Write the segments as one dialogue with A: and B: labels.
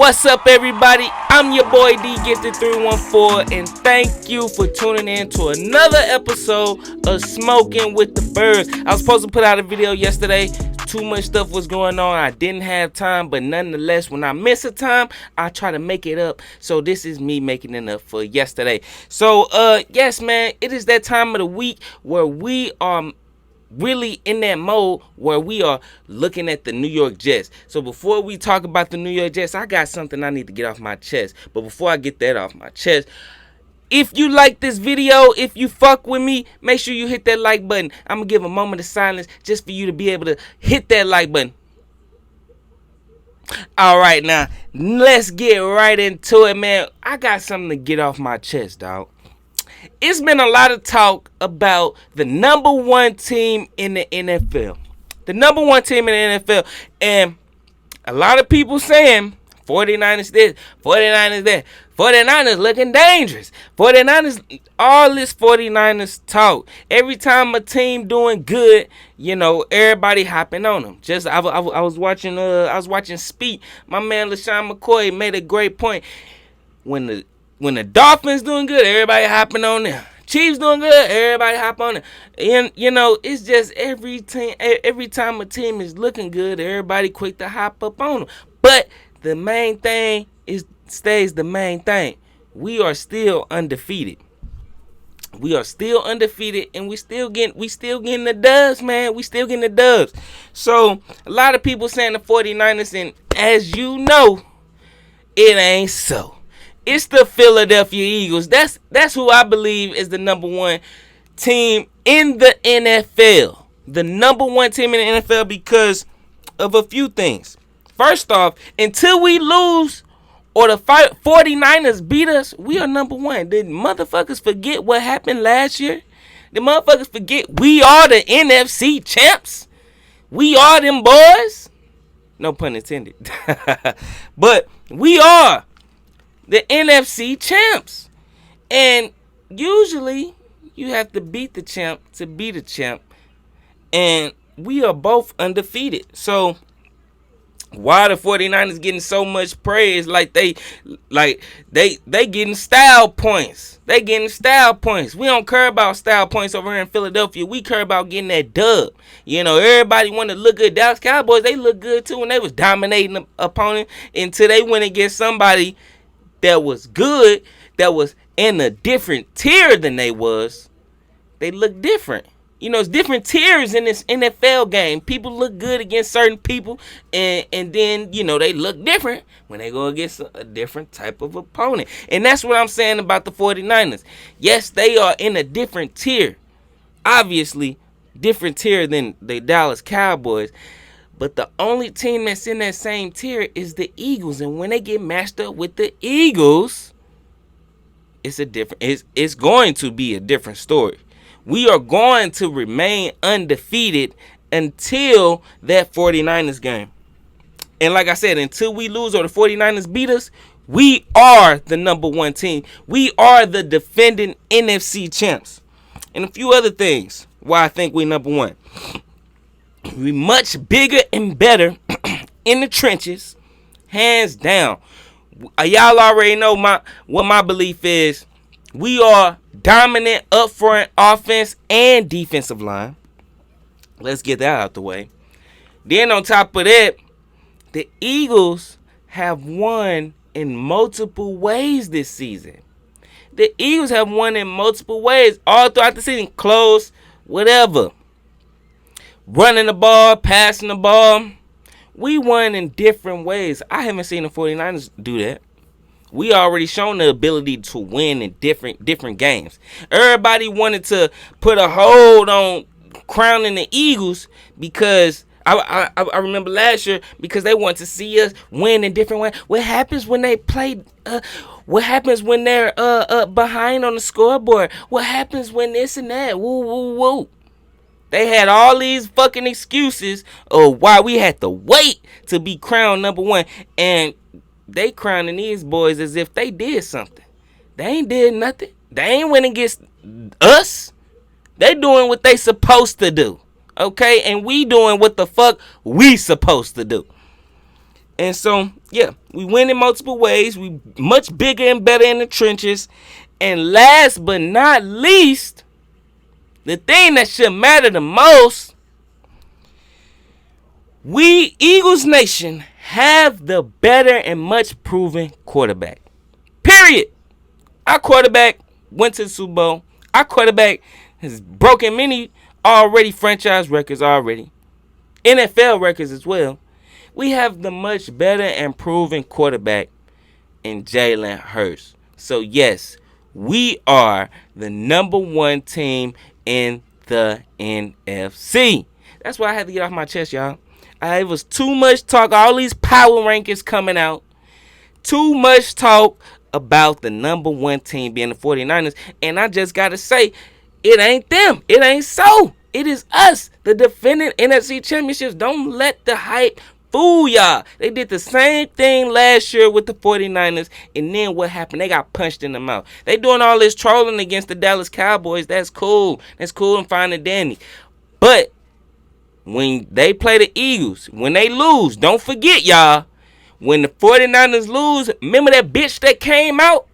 A: What's up, everybody? I'm your boy D Gifted 314, and thank you for tuning in to another episode of Smoking with the Birds. I was supposed to put out a video yesterday. Too much stuff was going on. I didn't have time, but nonetheless, when I miss a time, I try to make it up. So this is me making it up for yesterday. So yes, man, it is that time of the week where we are really in that mode where we are looking at the New York Jets. So before we talk about the New York Jets, I got something I need to get off my chest. But before I get that off my chest, if you like this video, if you fuck with me, make sure you hit that like button. I'm going to give a moment of silence just for you to be able to hit that like button. All right, now, let's get right into it, man. I got something to get off my chest, dog. It's been a lot of talk about the number one team in the NFL. The number one team in the NFL. And a lot of people saying 49ers this, 49ers that. 49ers looking dangerous. 49ers, all this 49ers talk. Every time a team doing good, you know, everybody hopping on them. I was watching Speak. My man LaShawn McCoy made a great point. When the Dolphins doing good, everybody hopping on them. Chiefs doing good, everybody hop on it. And, you know, it's just every time a team is looking good, everybody quick to hop up on them. But the main thing stays the main thing. We are still undefeated. We are still undefeated, and we still getting the dubs, man. We still getting the dubs. So, a lot of people saying the 49ers, and as you know, it ain't so. It's the Philadelphia Eagles. That's who I believe is the number one team in the NFL. The number one team in the NFL because of a few things. First off, until we lose or the 49ers beat us, we are number one. Did motherfuckers forget what happened last year? The motherfuckers forget we are the NFC champs? We are them boys? No pun intended. But we are the NFC champs. And usually you have to beat the champ to be the champ. And we are both undefeated. So why the 49ers getting so much praise? Like they getting style points. They getting style points. We don't care about style points over here in Philadelphia. We care about getting that dub. You know, everybody want to look good. Dallas Cowboys, they look good too when they was dominating the opponent until they went against somebody that was good, that was in a different tier than they was. They look different. You know, it's different tiers in this NFL game. People look good against certain people, and then, you know, they look different when they go against a different type of opponent. And that's what I'm saying about the 49ers. Yes, they are in a different tier. Obviously, different tier than the Dallas Cowboys. But the only team that's in that same tier is the Eagles. And when they get matched up with the Eagles, it's going to be a different story. We are going to remain undefeated until that 49ers game. And like I said, until we lose or the 49ers beat us, we are the number one team. We are the defending NFC champs. And a few other things why I think we're number one. We much bigger and better in the trenches, hands down. Y'all already know what my belief is. We are dominant up front offense and defensive line. Let's get that out the way. Then on top of that, the Eagles have won in multiple ways this season. The Eagles have won in multiple ways all throughout the season. Close, whatever. Running the ball, passing the ball. We won in different ways. I haven't seen the 49ers do that. We already shown the ability to win in different games. Everybody wanted to put a hold on crowning the Eagles because I remember last year because they want to see us win in different ways. What happens when they play? What happens when they're behind on the scoreboard? What happens when this and that? Woo, woo, woo. They had all these fucking excuses of why we had to wait to be crowned number one. And they crowning these boys as if they did something. They ain't did nothing. They ain't went against us. They doing what they supposed to do. Okay? And we doing what the fuck we supposed to do. And so, yeah, we win in multiple ways. We much bigger and better in the trenches. And last but not least, the thing that should matter the most, we, Eagles Nation, have the better and much proven quarterback. Period. Our quarterback went to the Super Bowl. Our quarterback has broken many already franchise records already. NFL records as well. We have the much better and proven quarterback in Jalen Hurts. So, yes, we are the number one team in the NFC. That's why I had to get off my chest, y'all. It was too much talk. All these power rankings coming out. Too much talk about the number one team being the 49ers. And I just got to say, it ain't them. It ain't so. It is us, the defending NFC championships. Don't let the hype fool y'all. They did the same thing last year with the 49ers. And then what happened? They got punched in the mouth. They doing all this trolling against the Dallas Cowboys. That's cool. That's cool and fine and dandy. But when they play the Eagles, when they lose, don't forget, y'all, when the 49ers lose, remember that bitch that came out?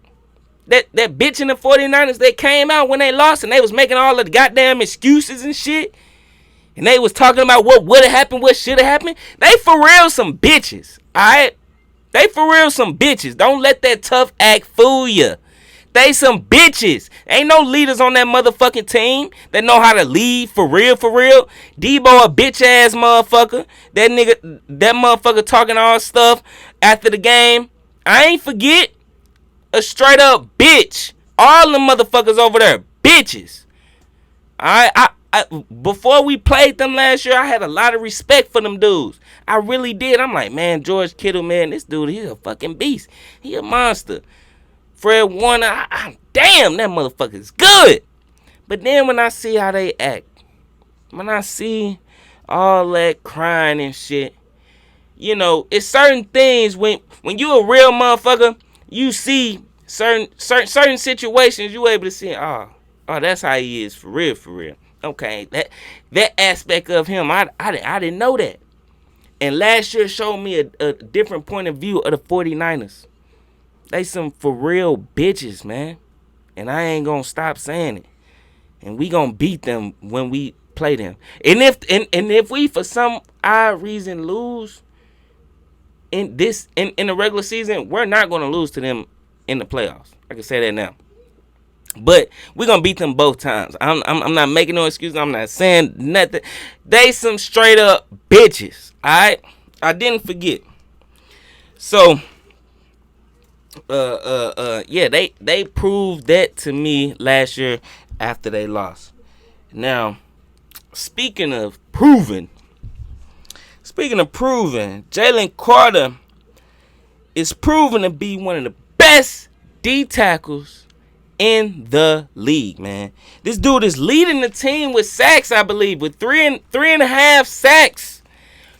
A: That bitch in the 49ers that came out when they lost and they was making all the goddamn excuses and shit. And they was talking about what would have happened, what should have happened. They for real some bitches, alright? They for real some bitches. Don't let that tough act fool you. They some bitches. Ain't no leaders on that motherfucking team that know how to lead for real, for real. Debo a bitch ass motherfucker. That motherfucker talking all stuff after the game. I ain't forget. A straight up bitch. All them motherfuckers over there, bitches. I before we played them last year, I had a lot of respect for them dudes. I really did. I'm like, man, George Kittle, man, this dude, he's a fucking beast. He a monster. Fred Warner, damn, that motherfucker is good. But then when I see how they act, when I see all that crying and shit, you know, it's certain things when you a real motherfucker, you see certain situations, you able to see, oh, that's how he is for real, for real. Okay, that aspect of him, I didn't know that. And last year showed me a different point of view of the 49ers. They some for real bitches, man. And I ain't gonna stop saying it. And we gonna beat them when we play them. And if we for some odd reason lose in the regular season, we're not gonna lose to them in the playoffs. I can say that now. But we're gonna beat them both times. I'm not making no excuses. I'm not saying nothing. They some straight up bitches. Alright? I didn't forget. So yeah, they proved that to me last year after they lost. Now, speaking of proving, Jalen Carter is proven to be one of the best D tackles in the league, man. This dude is leading the team with sacks, I believe, with three and a half sacks.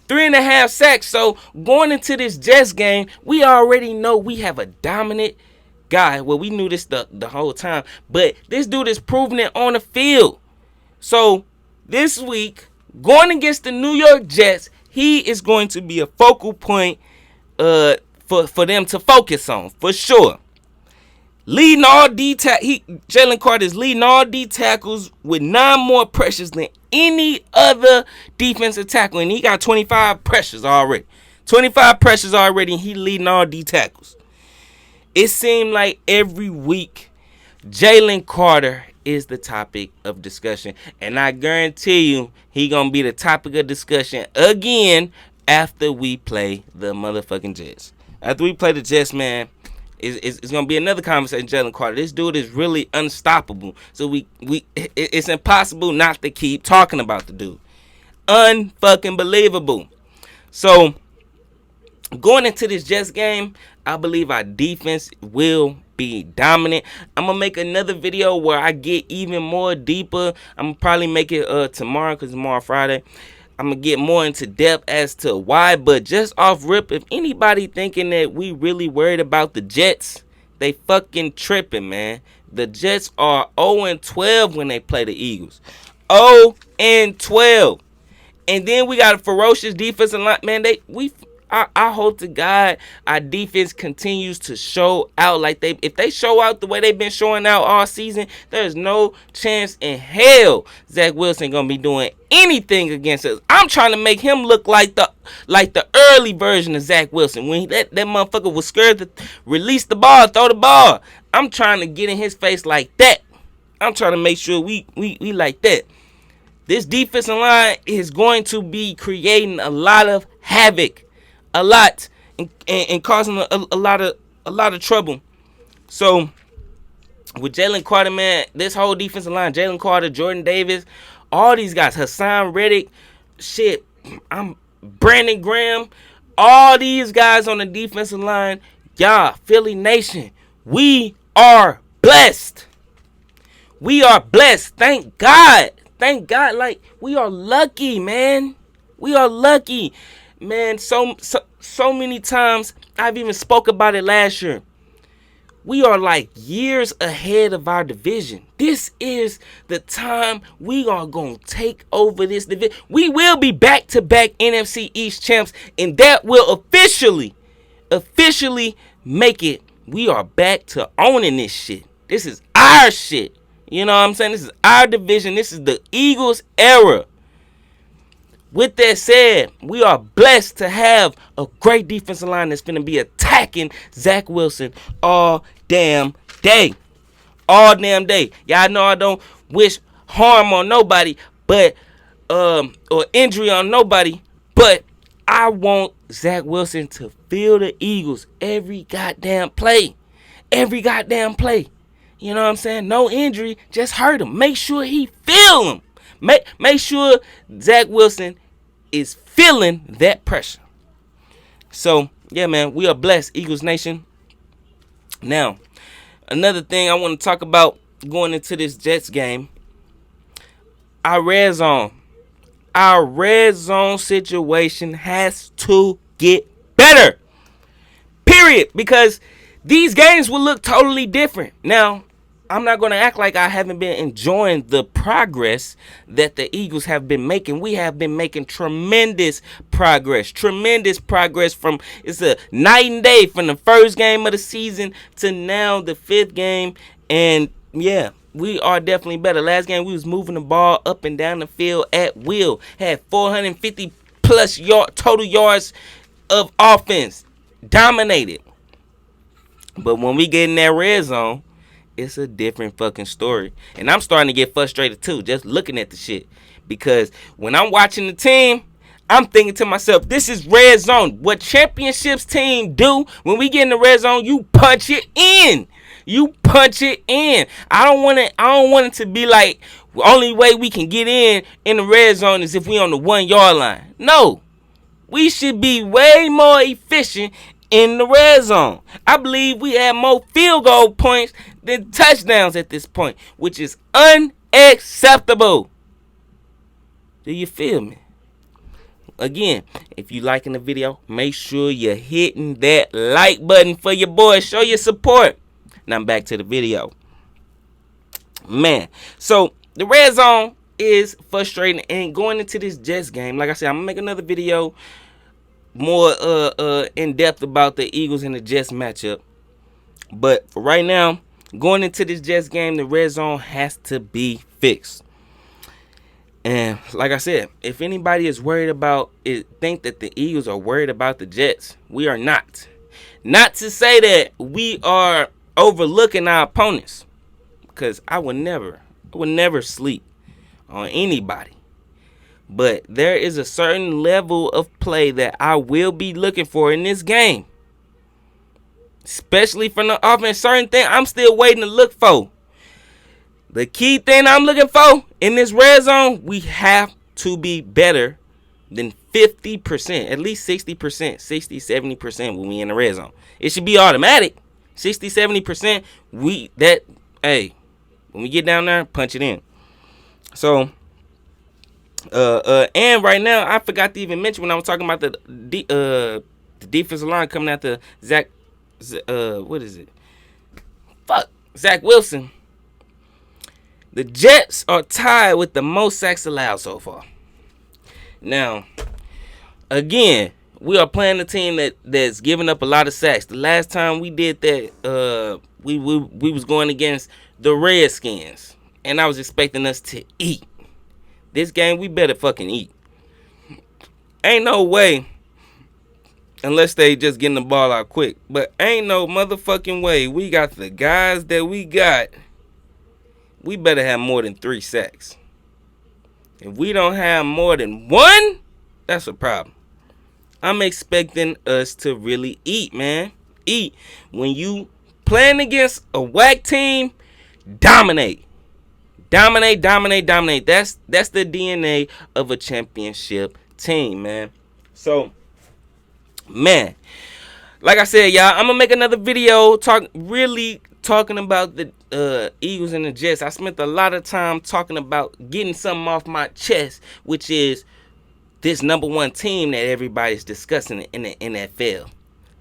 A: 3.5 sacks. So going into this Jets game, we already know we have a dominant guy. Well, we knew this the whole time, but this dude is proving it on the field. So this week, going against the New York Jets, he is going to be a focal point for them to focus on, for sure. Leading all Jalen Carter is leading all D tackles with 9 more pressures than any other defensive tackle, and he got 25 pressures already. 25 pressures already, and he leading all D tackles. It seemed like every week, Jalen Carter is the topic of discussion, and I guarantee you, he gonna be the topic of discussion again after we play the motherfucking Jets. After we play the Jets, man. It's gonna be another conversation, Jalen Carter. This dude is really unstoppable. So it's impossible not to keep talking about the dude. Unfucking believable. So going into this Jets game, I believe our defense will be dominant. I'm gonna make another video where I get even more deeper. I'm gonna probably make it tomorrow, because tomorrow Friday. I'm going to get more into depth as to why. But just off rip, if anybody thinking that we really worried about the Jets, they fucking tripping, man. The Jets are 0-12 when they play the Eagles. 0-12. And then we got a ferocious defensive line. Man, I hope to God our defense continues to show out like if they show out the way they've been showing out all season, there's no chance in hell Zach Wilson gonna be doing anything against us. I'm trying to make him look like the early version of Zach Wilson when that motherfucker was scared to release the ball, throw the ball. I'm trying to get in his face like that. I'm trying to make sure we like that. This defensive line is going to be creating a lot of havoc, a lot, and causing a lot of trouble. So with Jalen Carter, man, this whole defensive line, Jalen Carter, Jordan Davis, all these guys, Hassan Reddick, I'm Brandon Graham, all these guys on the defensive line, y'all, Philly Nation, we are blessed. We are blessed. Thank God. Thank God. Like, we are lucky, man. We are lucky. Man, so many times I've even spoke about it last year. We are like years ahead of our division. This is the time we are going to take over this division. We will be back-to-back NFC East champs, and that will officially make it. We are back to owning this shit. This is our shit. You know what I'm saying? This is our division. This is the Eagles era. With that said, we are blessed to have a great defensive line that's going to be attacking Zach Wilson all damn day. All damn day. Y'all know I don't wish harm on nobody, but or injury on nobody, but I want Zach Wilson to feel the Eagles every goddamn play. Every goddamn play. You know what I'm saying? No injury, just hurt him. Make sure he feel him. Make sure Zach Wilson is feeling that pressure. So, yeah, man, we are blessed, Eagles Nation. Now, another thing I want to talk about going into this Jets game, our red zone. Our red zone situation has to get better. Period. Because these games will look totally different. Now, I'm not going to act like I haven't been enjoying the progress that the Eagles have been making. We have been making tremendous progress. Tremendous progress from, it's a night and day from the first game of the season to now the fifth game. And yeah, we are definitely better. Last game we was moving the ball up and down the field at will. Had 450 plus total yards of offense. Dominated. But when we get in that red zone, it's a different fucking story. And I'm starting to get frustrated too, just looking at the shit. Because when I'm watching the team, I'm thinking to myself, this is red zone. What championships team do, when we get in the red zone, you punch it in. You punch it in. I don't want it to be like, the only way we can get in the red zone is if we on the 1 yard line. No. We should be way more efficient in the red zone. I believe we have more field goal points than touchdowns at this point, which is unacceptable. Do you feel me? Again, if you liking the video, make sure you're hitting that like button for your boy. Show your support. Now I'm back to the video. Man, so the red zone is frustrating, and going into this Jets game, like I said, I'm gonna make another video more in depth about the Eagles and the Jets matchup. But for right now, going into this Jets game, the red zone has to be fixed. And like I said, if anybody is worried about it, think that the Eagles are worried about the Jets, we are not. Not to say that we are overlooking our opponents, because I would never sleep on anybody. But there is a certain level of play that I will be looking for in this game. Especially from the offense. Certain thing I'm still waiting to look for. The key thing I'm looking for in this red zone, we have to be better than 50%. At least 60%. 60, 70% when we in the red zone. It should be automatic. 60, 70%. When we get down there, punch it in. So, and right now, I forgot to even mention when I was talking about the defensive line coming after Zach Wilson. The Jets are tied with the most sacks allowed so far. Now, again, We are playing a team that's giving up a lot of sacks. The last time we did that, we was going against the Redskins, and I was expecting us to eat. This game, we better fucking eat. Ain't no way, unless they just getting the ball out quick. But ain't no motherfucking way. We got the guys that we got. We better have more than 3 sacks. If we don't have more than 1, that's a problem. I'm expecting us to really eat, man. Eat. When you playing against a whack team, dominate. Dominate. That's the DNA of a championship team, man. So, man, like I said, y'all, I'm gonna make another video talking about the Eagles and the Jets. I spent a lot of time talking about getting something off my chest, which is this number 1 team that everybody's discussing in the NFL.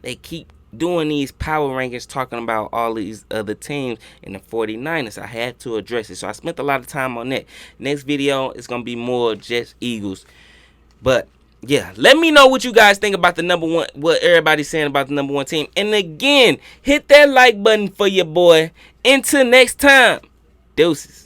A: They keep doing these power rankings talking about all these other teams in the 49ers. I had to address it. So I spent a lot of time on that. Next video is going to be more Jets Eagles. But yeah, let me know what you guys think about the number 1, what everybody's saying about the number 1 team. And again, hit that like button for your boy. Until next time, deuces.